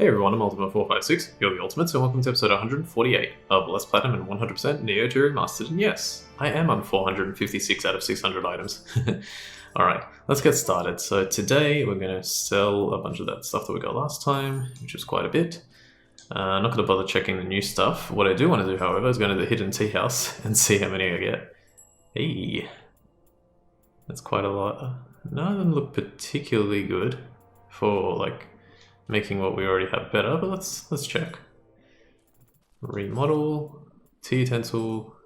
Hey everyone, I'm Ultimate456, you're the Ultimates, and welcome to episode 148 of Less Platinum and 100% Nioh 2 Remastered. And yes, I am on 456 out of 600 items. Alright, let's get started. So today we're going to sell a bunch of that stuff that we got last time, which was quite a bit. I'm not going to bother checking the new stuff. What I do want to do, however, is go to the hidden tea house and see how many I get. Hey, that's quite a lot. None of them look particularly good for, like, making what we already have better, but let's check. Remodel, tea utensil.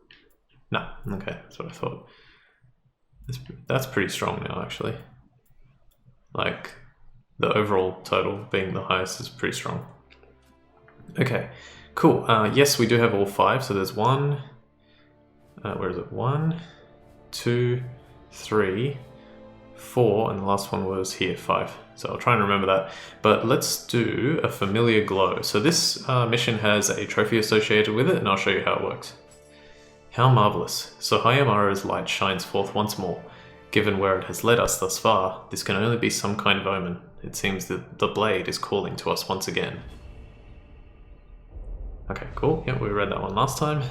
No, okay, that's what I thought. That's pretty strong now, actually. Like, the overall total being the highest is pretty strong. Okay, cool. Yes, we do have all 5, so there's 1. Where is it? 1, 2, 3, 4, and the last one was here, 5. So I'll try and remember that. But let's do a familiar glow. So this mission has a trophy associated with it, and I'll show you how it works. How marvelous. So Hayamara's light shines forth once more. Given where it has led us thus far, this can only be some kind of omen. It seems that the blade is calling to us once again. Okay, cool. Yeah, we read that one last time.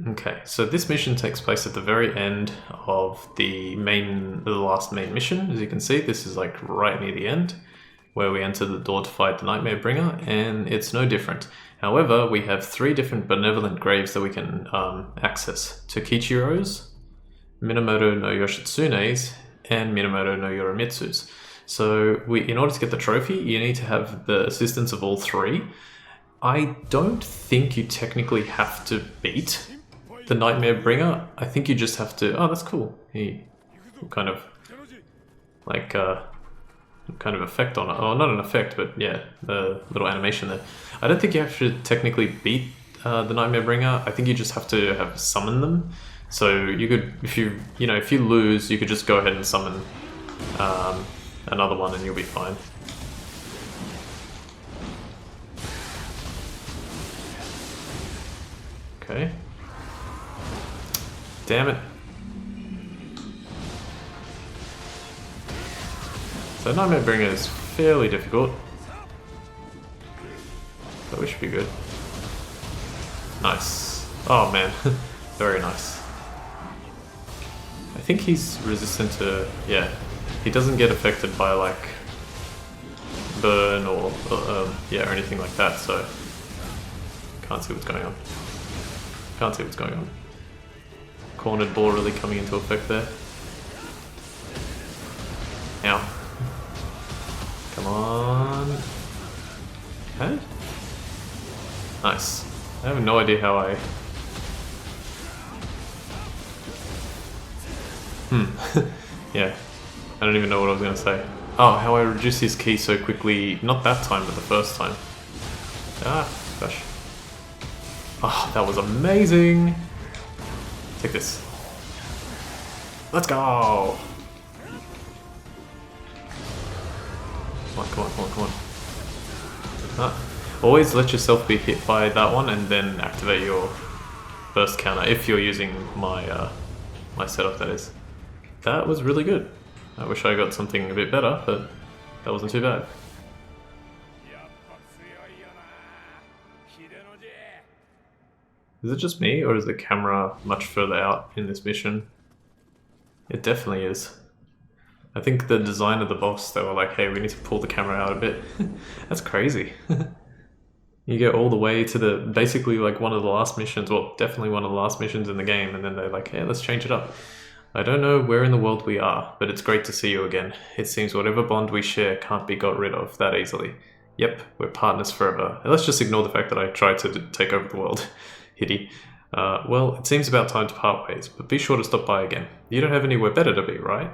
Okay, so this mission takes place at the very end of the last main mission. As you can see, this is like right near the end, where we enter the door to fight the Nightmare Bringer, and it's no different. However, we have 3 different benevolent graves that we can access. Tokichiro's, Minamoto no Yoshitsune's, and Minamoto no Yoromitsu's. So in order to get the trophy, you need to have the assistance of all 3. I don't think you technically have to beat the Nightmare Bringer. I think you just have to... Oh, that's cool. He kind of... like, kind of effect on it. Oh, not an effect, but yeah, the little animation there. I don't think you have to technically beat the Nightmare Bringer. I think you just have to have summoned them. So you could, if you lose, you could just go ahead and summon another one and you'll be fine. Okay. Damn it. So Nightmare Bringer is fairly difficult, but we should be good. Nice. Oh man, very nice. I think he's resistant to, yeah, he doesn't get affected by like burn or yeah, or anything like that, so can't see what's going on. Can't see what's going on. Cornered ball really coming into effect there. Ow. Come on. Hey? Nice. I have no idea how I... yeah. I don't even know what I was going to say. Oh, how I reduced his ki so quickly. Not that time, but the first time. Ah, gosh. Oh, that was amazing! Take this. Let's go! Come on, come on, come on, come on. Always let yourself be hit by that one and then activate your burst counter if you're using my my setup, that is. That was really good. I wish I got something a bit better, but that wasn't too bad. Is it just me, or is the camera much further out in this mission? It definitely is. I think the design of the boss, they were like, hey, we need to pull the camera out a bit. That's crazy. You get all the way to the, basically like one of the last missions, well, definitely one of the last missions in the game, and then they're like, hey, let's change it up. I don't know where in the world we are, but it's great to see you again. It seems whatever bond we share can't be got rid of that easily. Yep, we're partners forever. And let's just ignore the fact that I tried to take over the world. Hitty. Well, it seems about time to part ways, but be sure to stop by again. You don't have anywhere better to be, right?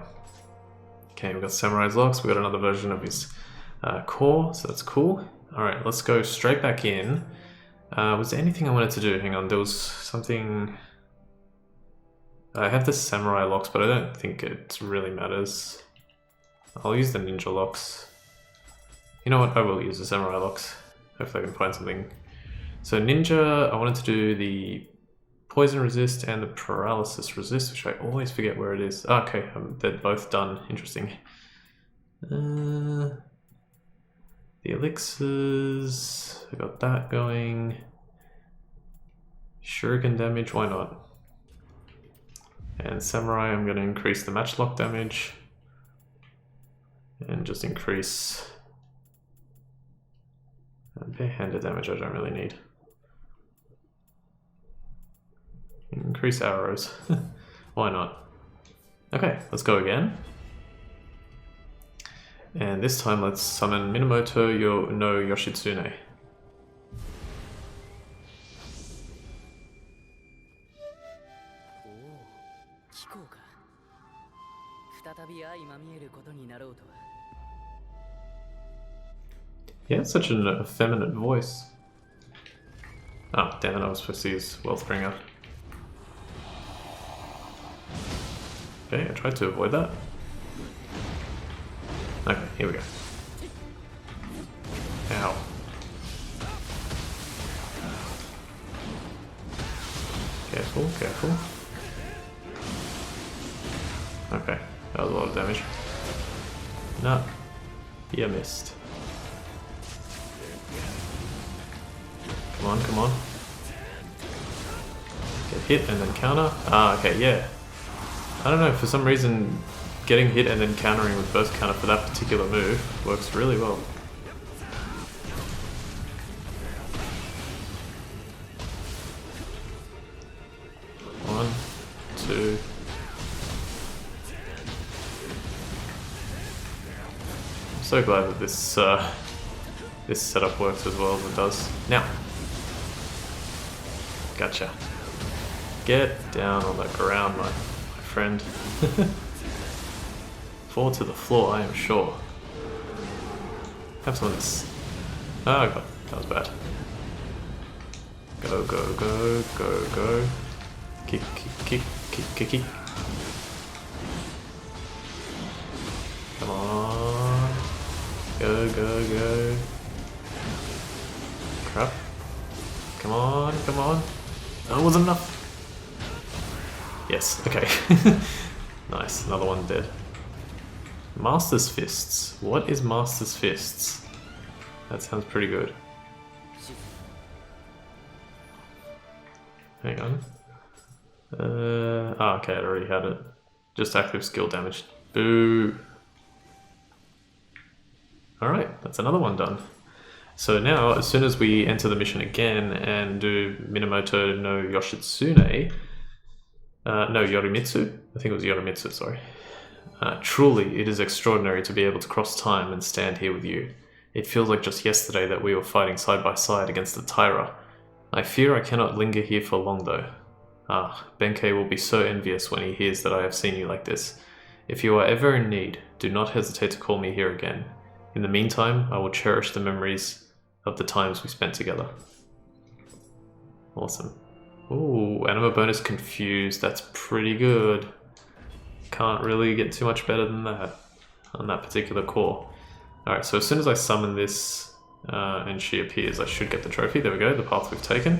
Okay, we've got Samurai's Locks, we've got another version of his core, so that's cool. Alright, let's go straight back in. Was there anything I wanted to do? Hang on, there was something... I have the Samurai Locks, but I don't think it really matters. I'll use the Ninja Locks. You know what, I will use the Samurai Locks. Hopefully I can find something. So Ninja, I wanted to do the Poison Resist and the Paralysis Resist, which I always forget where it is. Oh, okay, they're both done. Interesting. The elixirs, I got that going. Shuriken damage, why not? And Samurai, I'm going to increase the matchlock damage. And just increase barehanded damage, I don't really need. Increase arrows, why not? Okay, let's go again. And this time let's summon Minamoto no Yoshitsune. Yeah, it's such an effeminate voice. Oh, damn it, I was supposed to use Wealthbringer. Okay, I tried to avoid that. Okay, here we go. Ow. Careful, careful. Okay, that was a lot of damage. No, you missed. Come on, come on. Get hit and then counter. Ah, okay, yeah. I don't know, for some reason, getting hit and then countering with burst counter for that particular move works really well. One, two. I'm so glad that this setup works as well as it does. Now. Gotcha. Get down on the ground, my friend. Fall to the floor, I am sure. Have some of this. Oh god, that was bad. Go, go, go, go, go. Kick, kick, kick, kick, kick, kick. Come on. Go, go, go. Crap. Come on, come on. That wasn't enough. Yes, okay. Nice, another one dead. Master's Fists. What is Master's Fists? That sounds pretty good. Hang on. Okay, I already had it. Just active skill damage. Boo. Alright, that's another one done. So now, as soon as we enter the mission again and do Minamoto no Yoshitsune, no, Yorimitsu? I think it was Yorimitsu, sorry. Truly, it is extraordinary to be able to cross time and stand here with you. It feels like just yesterday that we were fighting side by side against the Taira. I fear I cannot linger here for long though. Ah, Benkei will be so envious when he hears that I have seen you like this. If you are ever in need, do not hesitate to call me here again. In the meantime, I will cherish the memories of the times we spent together. Awesome. Ooh, anima bonus confused. That's pretty good. Can't really get too much better than that on that particular core. Alright, so as soon as I summon this and she appears, I should get the trophy. There we go, the path we've taken.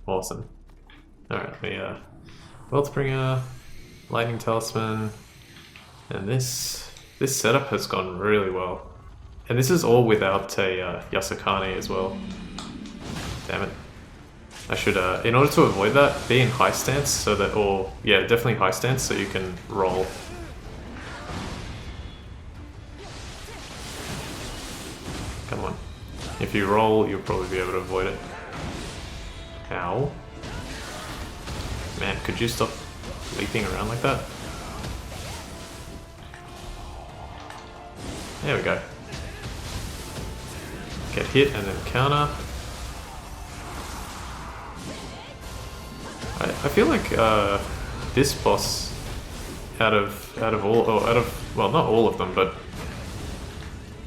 Awesome. Alright, we Wealthbringer, Lightning Talisman, and this setup has gone really well. And this is all without a Yasukane as well. Damn it. I should, in order to avoid that, be in high stance so that, or, yeah, definitely high stance so you can roll. Come on. If you roll, you'll probably be able to avoid it. Ow. Man, could you stop leaping around like that? There we go. Get hit and then counter. I feel like this boss, out of well, not all of them, but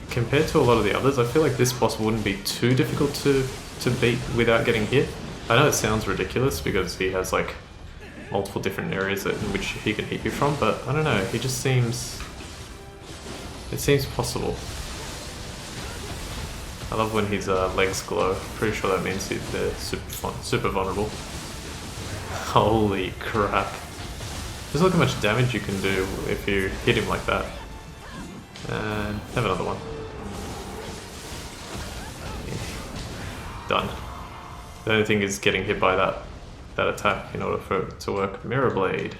compared to a lot of the others, I feel like this boss wouldn't be too difficult to beat without getting hit. I know it sounds ridiculous because he has like multiple different areas in which he can hit you from, but I don't know, he just seems... it seems possible. I love when his legs glow. Pretty sure that means they're super vulnerable. Holy crap. Just look how much damage you can do if you hit him like that. And have another one. Done. The only thing is getting hit by that attack in order for it to work. Mirror Blade.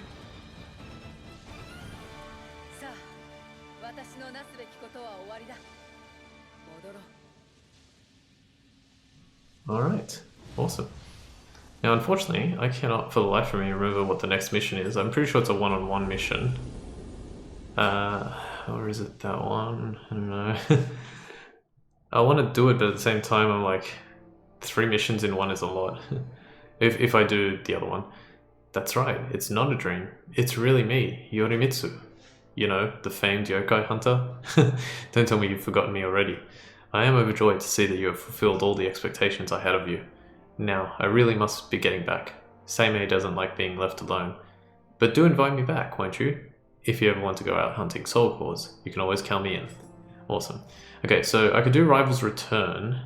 Alright, awesome. Now unfortunately, I cannot for the life of me remember what the next mission is. I'm pretty sure it's a one-on-one mission. Or is it that one? I don't know. I want to do it, but at the same time I'm like, 3 missions in one is a lot. if I do the other one. That's right, it's not a dream. It's really me, Yorimitsu. You know, the famed yokai hunter. Don't tell me you've forgotten me already. I am overjoyed to see that you have fulfilled all the expectations I had of you. Now, I really must be getting back. Seimei doesn't like being left alone. But do invite me back, won't you? If you ever want to go out hunting soul cores, you can always count me in. Awesome. Okay, so I could do Rival's Return,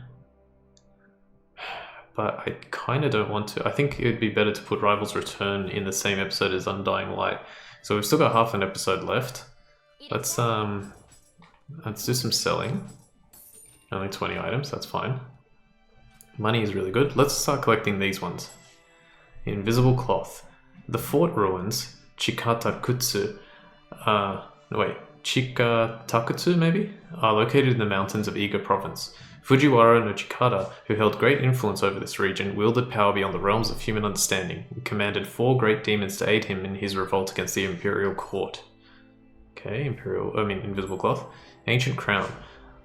but I kind of don't want to. I think it would be better to put Rival's Return in the same episode as Undying Light. So we've still got half an episode left. Let's do some selling. Only 20 items, that's fine. Money is really good. Let's start collecting these ones. Invisible Cloth. The fort ruins, Chikatakutsu, Chikatakutsu maybe? Are located in the mountains of Iga province. Fujiwara no Chikata, who held great influence over this region, wielded power beyond the realms of human understanding, and commanded 4 great demons to aid him in his revolt against the Imperial Court. Okay, Invisible Cloth. Ancient Crown.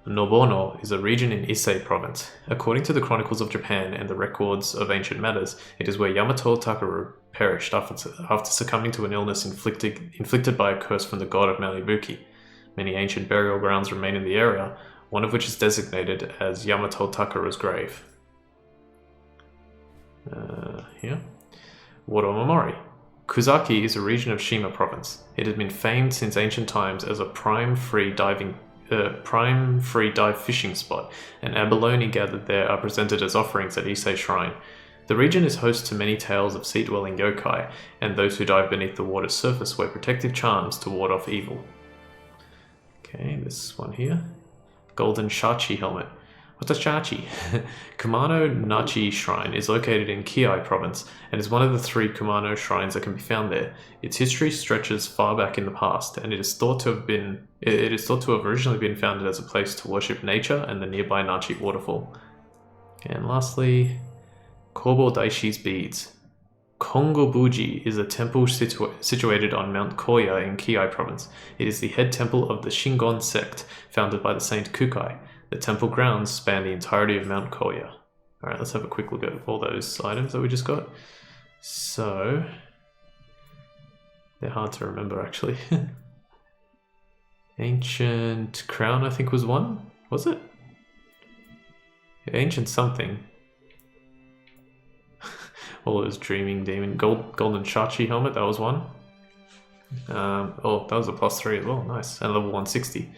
Nobono is a region in Issei province. According to the Chronicles of Japan and the records of ancient matters, it is where Yamato Takaru perished after succumbing to an illness inflicted by a curse from the god of Malibuki. Many ancient burial grounds remain in the area, one of which is designated as Yamato Takaru's grave. Here. Woromamori. Kuzaki is a region of Shima province. It has been famed since ancient times as a prime free dive fishing spot, and abalone gathered there are presented as offerings at Issei Shrine. The region is host to many tales of sea-dwelling yokai, and those who dive beneath the water's surface wear protective charms to ward off evil. Okay, this one here. Golden Shachi helmet. What's a Shachi? Kumano Nachi Shrine is located in Kiai province and is one of the 3 Kumano shrines that can be found there. Its history stretches far back in the past, and it is thought to have originally been founded as a place to worship nature and the nearby Nachi waterfall. And lastly, Kobo Daishi's beads. Kongobuji is a temple situated on Mount Koya in Kiai province. It is the head temple of the Shingon sect, founded by the saint Kukai. The temple grounds span the entirety of Mount Koya. Alright, let's have a quick look at all those items that we just got. So, they're hard to remember actually. Ancient Crown I think was one, was it? Ancient something. All those Dreaming Demon. Golden Shachi helmet, that was one. That was a +3 as well, nice. And level 160.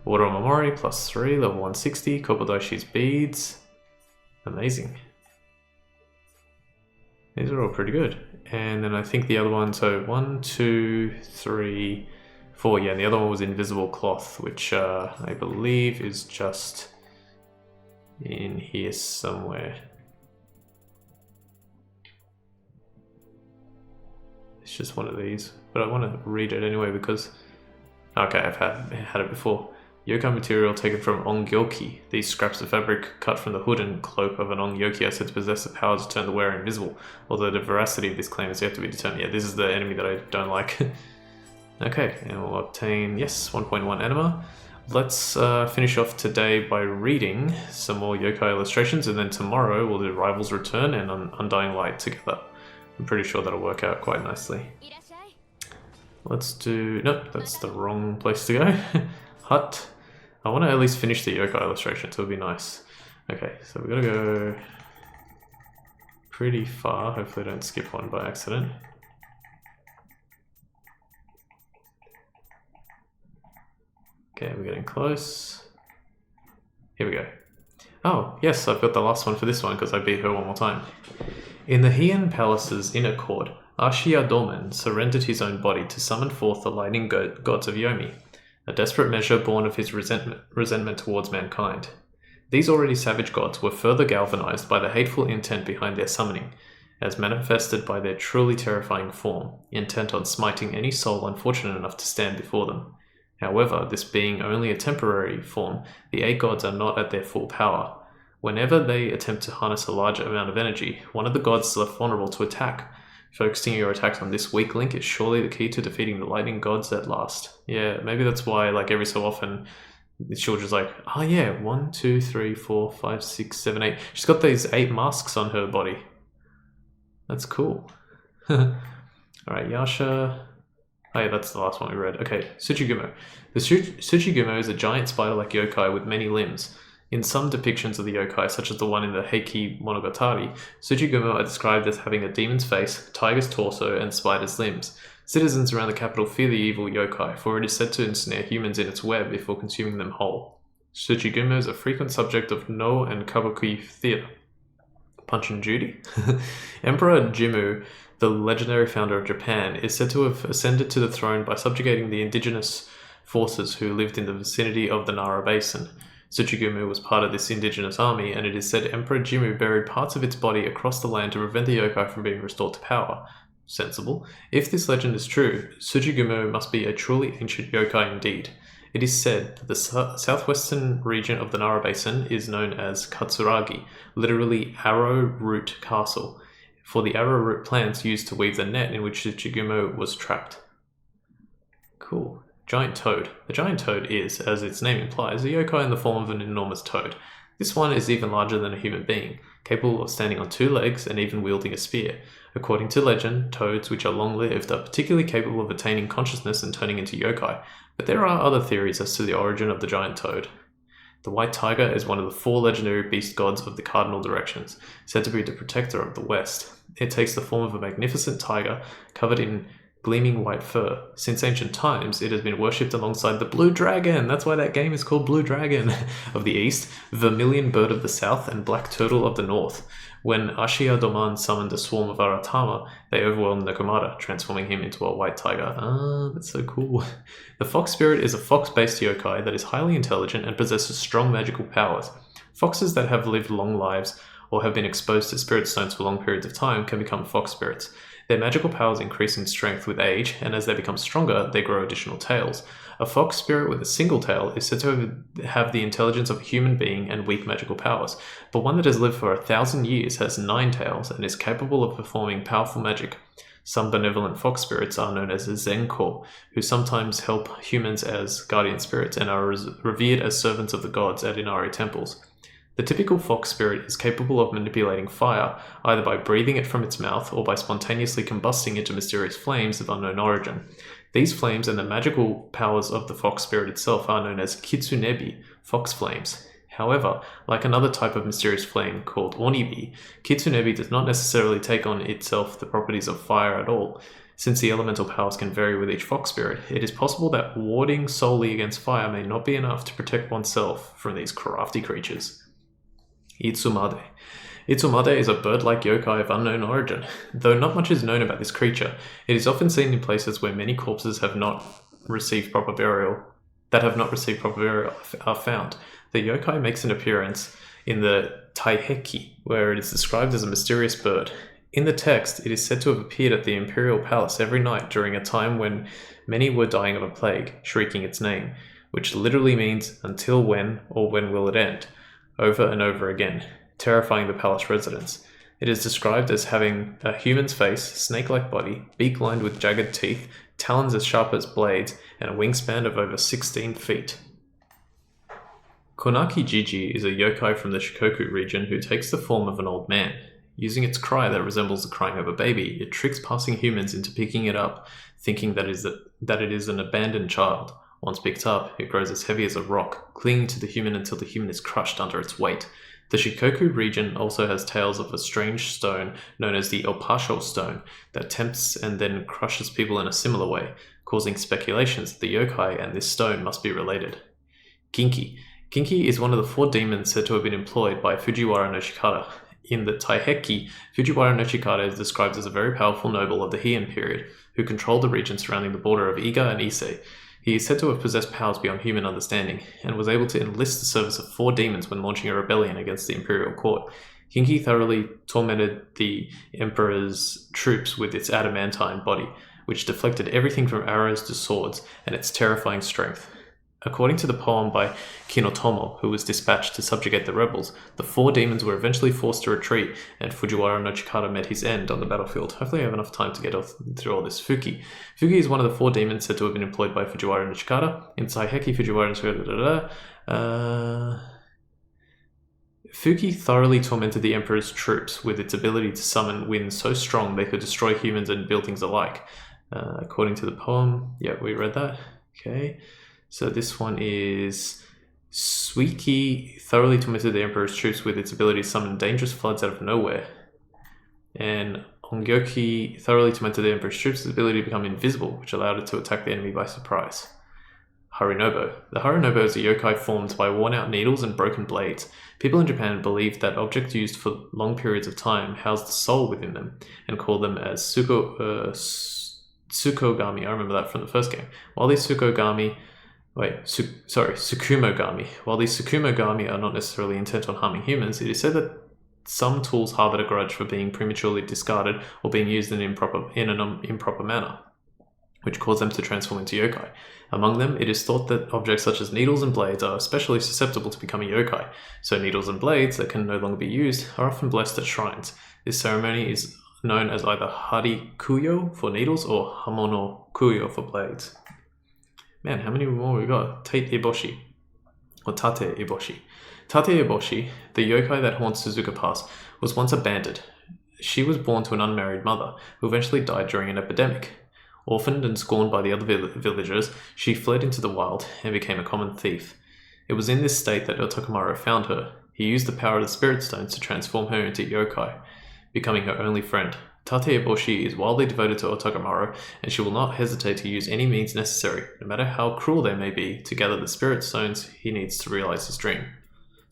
Water Mamori, +3, level 160. Kobodaishi's beads. Amazing. These are all pretty good. And then I think the other one, so 1, 2, 3, 4. Yeah, and the other one was Invisible Cloth, which I believe is just in here somewhere. It's just one of these, but I want to read it anyway because... Okay, I've had it before. Yokai material taken from Ongyoki. These scraps of fabric cut from the hood and cloak of an Ongyoki are said to possess the power to turn the wearer invisible, although the veracity of this claim is yet to be determined. Yeah, this is the enemy that I don't like. Okay, and we'll obtain, yes, 1.1 anima. Let's finish off today by reading some more yokai illustrations, and then tomorrow we'll do Rival's Return and Undying Light together. I'm pretty sure that'll work out quite nicely. Let's do... Nope, that's the wrong place to go. Hut. I want to at least finish the yokai illustrations, so it'll be nice. Okay, so we're gonna go pretty far. Hopefully I don't skip one by accident. Okay, we're getting close. Here we go. Oh, yes, I've got the last one for this one because I beat her one more time. In the Heian Palace's inner court, Ashia Domen surrendered his own body to summon forth the lightning gods of Yomi, a desperate measure born of his resentment towards mankind. These already savage gods were further galvanized by the hateful intent behind their summoning, as manifested by their truly terrifying form, intent on smiting any soul unfortunate enough to stand before them. However, this being only a temporary form, the 8 gods are not at their full power. Whenever they attempt to harness a large amount of energy, one of the gods is left vulnerable to attack. Focusing your attacks on this weak link is surely the key to defeating the lightning gods at last. Yeah, maybe that's why, like, every so often, she'll just like, oh yeah, 1, 2, 3, 4, 5, 6, 7, 8. She's got these 8 masks on her body. That's cool. Alright, Yasha. Oh yeah, that's the last one we read. Okay, Tsuchigumo. The Tsuchigumo is a giant spider-like yokai with many limbs. In some depictions of the yokai, such as the one in the Heiki Monogatari, Tsuchigumo are described as having a demon's face, tiger's torso, and spider's limbs. Citizens around the capital fear the evil yokai, for it is said to ensnare humans in its web before consuming them whole. Tsuchigumo is a frequent subject of Noh and Kabuki theater. Punch and Judy? Emperor Jimmu, the legendary founder of Japan, is said to have ascended to the throne by subjugating the indigenous forces who lived in the vicinity of the Nara Basin. Tsuchigumo was part of this indigenous army, and it is said Emperor Jimmu buried parts of its body across the land to prevent the yokai from being restored to power. Sensible. If this legend is true, Tsuchigumo must be a truly ancient yokai indeed. It is said that the southwestern region of the Nara Basin is known as Katsuragi, literally arrow root castle, for the arrow root plants used to weave the net in which Tsuchigumo was trapped. Cool. Giant toad. The giant toad is, as its name implies, a yokai in the form of an enormous toad. This one is even larger than a human being, capable of standing on 2 legs and even wielding a spear. According to legend, toads, which are long-lived, are particularly capable of attaining consciousness and turning into yokai, but there are other theories as to the origin of the giant toad. The white tiger is one of the 4 legendary beast gods of the cardinal directions, said to be the protector of the west. It takes the form of a magnificent tiger covered in gleaming white fur. Since ancient times, it has been worshipped alongside the blue dragon, that's why that game is called Blue Dragon, of the east, vermilion bird of the south, and black turtle of the north. When Ashia Doman summoned a swarm of Aratama, they overwhelmed Nekomata, transforming him into a white tiger. Ah, that's so cool. The fox spirit is a fox-based yokai that is highly intelligent and possesses strong magical powers. Foxes that have lived long lives or have been exposed to spirit stones for long periods of time can become fox spirits. Their magical powers increase in strength with age, and as they become stronger, they grow additional tails. A fox spirit with a single tail is said to have the intelligence of a human being and weak magical powers, but one that has lived for 1,000 years has 9 tails and is capable of performing powerful magic. Some benevolent fox spirits are known as Zenko, who sometimes help humans as guardian spirits and are revered as servants of the gods at Inari temples. The typical fox spirit is capable of manipulating fire, either by breathing it from its mouth or by spontaneously combusting into mysterious flames of unknown origin. These flames and the magical powers of the fox spirit itself are known as kitsunebi, fox flames. However, like another type of mysterious flame called onibi, kitsunebi does not necessarily take on itself the properties of fire at all. Since the elemental powers can vary with each fox spirit, it is possible that warding solely against fire may not be enough to protect oneself from these crafty creatures. Itsumade. Itsumade is a bird-like yokai of unknown origin. Though not much is known about this creature, it is often seen in places where many corpses have not received proper burial are found. The yokai makes an appearance in the Taiheki, where it is described as a mysterious bird. In the text, it is said to have appeared at the imperial palace every night during a time when many were dying of a plague, shrieking its name, which literally means until when or when will it end, over and over again, terrifying the palace residents. It is described as having a human's face, snake-like body, beak lined with jagged teeth, talons as sharp as blades, and a wingspan of over 16 feet. Konaki Jiji is a yokai from the Shikoku region who takes the form of an old man. Using its cry that resembles the crying of a baby, it tricks passing humans into picking it up, thinking that it is an abandoned child. Once picked up, it grows as heavy as a rock, clinging to the human until the human is crushed under its weight. The Shikoku region also has tales of a strange stone known as the El Paso stone that tempts and then crushes people in a similar way, causing speculations that the yokai and this stone must be related. Kinki. Kinki is one of the 4 demons said to have been employed by Fujiwara no Shikara. in the Taiheki, Fujiwara no Chikara is described as a very powerful noble of the Heian period, who controlled the region surrounding the border of Iga and Ise. He is said to have possessed powers beyond human understanding, and was able to enlist the service of 4 demons when launching a rebellion against the imperial court. Kinki thoroughly tormented the emperor's troops with its adamantine body, which deflected everything from arrows to swords, and its terrifying strength. According to the poem by Kinotomo, who was dispatched to subjugate the rebels, the 4 demons were eventually forced to retreat, and Fujiwara no Chikara met his end on the battlefield. Hopefully I have enough time to get through all this. Fuki. Fuki is one of the 4 demons said to have been employed by Fujiwara no Chikara. In Saiheki, Fujiwara no Chikara... Fuki thoroughly tormented the Emperor's troops with its ability to summon winds so strong they could destroy humans and buildings alike. According to the poem, yeah, we read that. Okay. So this one is Suiki thoroughly tormented the Emperor's troops with its ability to summon dangerous floods out of nowhere. And Ongyoki thoroughly tormented the Emperor's troops with its ability to become invisible, which allowed it to attack the enemy by surprise. Harunobo. The Harunobo is a yokai formed by worn-out needles and broken blades. People in Japan believed that objects used for long periods of time housed the soul within them, and called them as Tsukogami. I remember that from the first game. While these Sukumogami, while these Sukumogami are not necessarily intent on harming humans, it is said that some tools harbored a grudge for being prematurely discarded or being used in an improper manner, which caused them to transform into yokai. Among them, it is thought that objects such as needles and blades are especially susceptible to becoming yokai, so needles and blades that can no longer be used are often blessed at shrines. This ceremony is known as either Hari Kuyo for needles or Hamono Kuyo for blades. Man, how many more we got? Tate Eboshi, or Tate Eboshi. Tate Eboshi, the yokai that haunts Suzuka Pass, was once a bandit. She was born to an unmarried mother, who eventually died during an epidemic. Orphaned and scorned by the other villagers, she fled into the wild and became a common thief. It was in this state that Otokomaro found her. He used the power of the spirit stones to transform her into yokai, becoming her only friend. Tate Eboshi is wildly devoted to Otokomaro, and she will not hesitate to use any means necessary, no matter how cruel they may be, to gather the spirit stones he needs to realize his dream.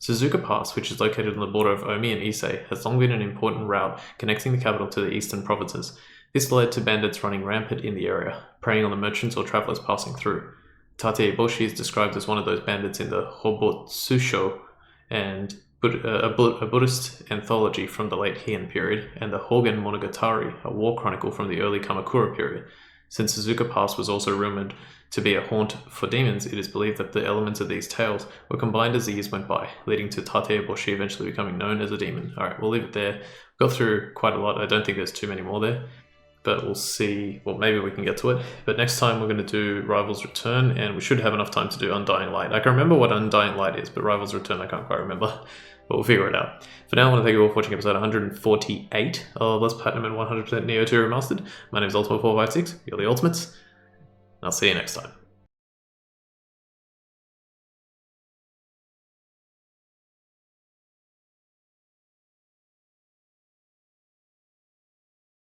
Suzuka Pass, which is located on the border of Omi and Ise, has long been an important route connecting the capital to the eastern provinces. This led to bandits running rampant in the area, preying on the merchants or travelers passing through. Tate Eboshi is described as one of those bandits in the Hobotsusho, and a Buddhist anthology from the late Heian period, and the Hogen Monogatari, a war chronicle from the early Kamakura period. Since Suzuka Pass was also rumored to be a haunt for demons, it is believed that the elements of these tales were combined as the years went by, leading to Tate Eboshi eventually becoming known as a demon. Alright, we'll leave it there. Got through quite a lot. I don't think there's too many more there, but we'll see. Well, maybe we can get to it. But next time we're going to do Rival's Return, and we should have enough time to do Undying Light. I can remember what Undying Light is, but Rival's Return I can't quite remember. But we'll figure it out. For now, I want to thank you all for watching episode 148 of Let's Platinum and 100% Nioh 2 Remastered. My name is Ultima456, you're the Ultimates, and I'll see you next time.